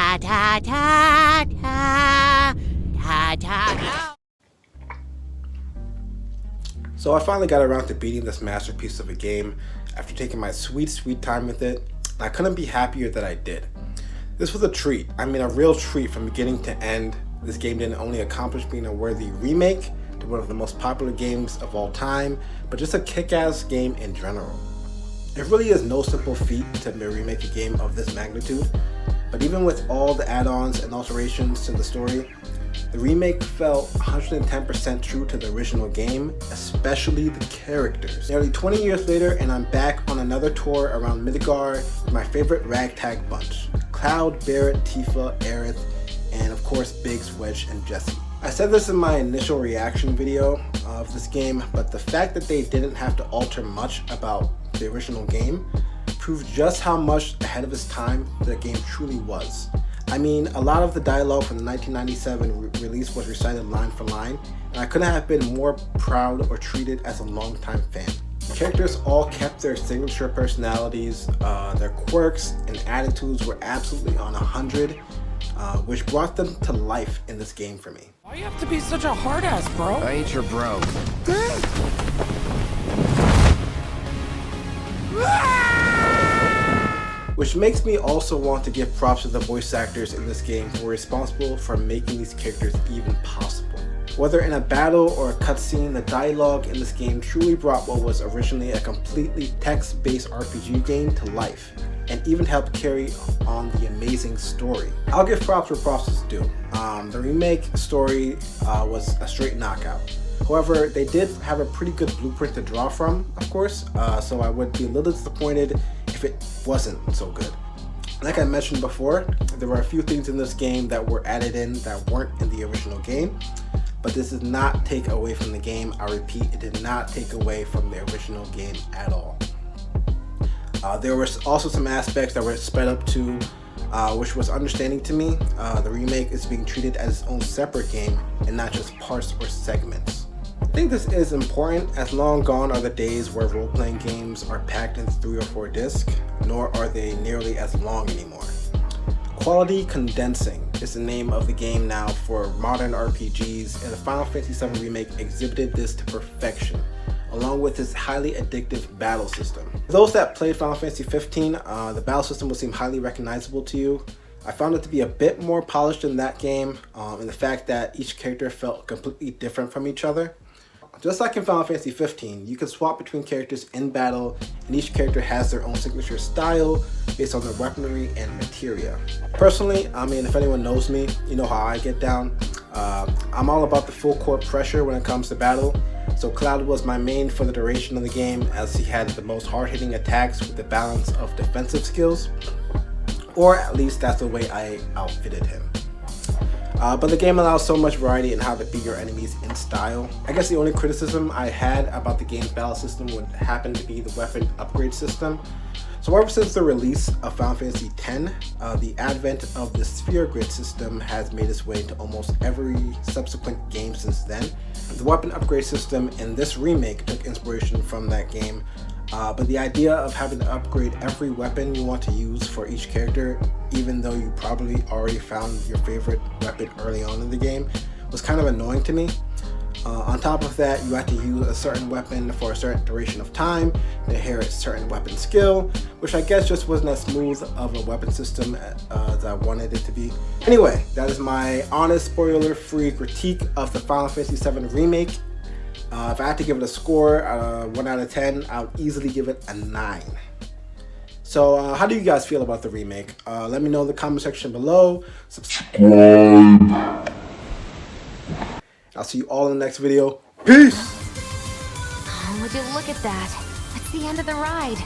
Ta ta ta ta ta ta. So I finally got around to beating this masterpiece of a game after taking my sweet time with it, and I couldn't be happier that I did. This was a treat, I mean a real treat from beginning to end. This game didn't only accomplish being a worthy remake to one of the most popular games of all time, but just a kick-ass game in general. It really is no simple feat to remake a game of this magnitude, but even with all the add-ons and alterations to the story, the remake felt 110% true to the original game, especially the characters. Nearly 20 years later, and I'm back on another tour around Midgar with my favorite ragtag bunch: Cloud, Barrett, Tifa, Aerith, and of course Biggs, Wedge, and Jessie. I said this in my initial reaction video of this game, but the fact that they didn't have to alter much about the original game proved just how much ahead of its time the game truly was. I mean, a lot of the dialogue from the 1997 release was recited line for line, and I couldn't have been more proud or treated as a longtime fan. The characters all kept their signature personalities, their quirks and attitudes were absolutely on 100, which brought them to life in this game for me. Why you have to be such a hard ass, bro? I ain't your bro. Which makes me also want to give props to the voice actors in this game who were responsible for making these characters even possible. Whether in a battle or a cutscene, the dialogue in this game truly brought what was originally a completely text-based RPG game to life, and even helped carry on the amazing story. I'll give props where props is due. The remake story was a straight knockout. However, they did have a pretty good blueprint to draw from, of course, so I would be a little disappointed if it wasn't so good. Like I mentioned before, there were a few things in this game that were added in that weren't in the original game, but this does not take away from the game. I repeat, it did not take away from the original game at all. There were also some aspects that were sped up too, which was understanding to me. The remake is being treated as its own separate game and not just parts or segments. I think this is important, as long gone are the days where role-playing games are packed in 3 or 4 discs, nor are they nearly as long anymore. Quality condensing is the name of the game now for modern RPGs, and the Final Fantasy VII Remake exhibited this to perfection, along with its highly addictive battle system. For those that played Final Fantasy XV, the battle system will seem highly recognizable to you. I found it to be a bit more polished in that game, in the fact that each character felt completely different from each other. Just like in Final Fantasy XV, you can swap between characters in battle, and each character has their own signature style based on their weaponry and materia. Personally, I mean, if anyone knows me, you know how I get down. I'm all about the full court pressure when it comes to battle, so Cloud was my main for the duration of the game, as he had the most hard-hitting attacks with the balance of defensive skills, or at least that's the way I outfitted him. But the game allows so much variety in how to beat your enemies in style. I guess the only criticism I had about the game's battle system would happen to be the weapon upgrade system. So ever since the release of Final Fantasy X, the advent of the sphere grid system has made its way into almost every subsequent game since then. The weapon upgrade system in this remake took inspiration from that game, but the idea of having to upgrade every weapon you want to use for each character, even though you probably already found your favorite weapon early on in the game, was kind of annoying to me. On top of that, you had to use a certain weapon for a certain duration of time to inherit certain weapon skill, which I guess just wasn't as smooth of a weapon system as I wanted it to be. Anyway, that is my honest, spoiler-free critique of the Final Fantasy VII Remake. If I had to give it a score, 1 out of 10, I would easily give it a 9. So how do you guys feel about the remake? Let me know in the comment section below. Subscribe. I'll see you all in the next video. Peace! Oh, would you look at that? That's the end of the ride.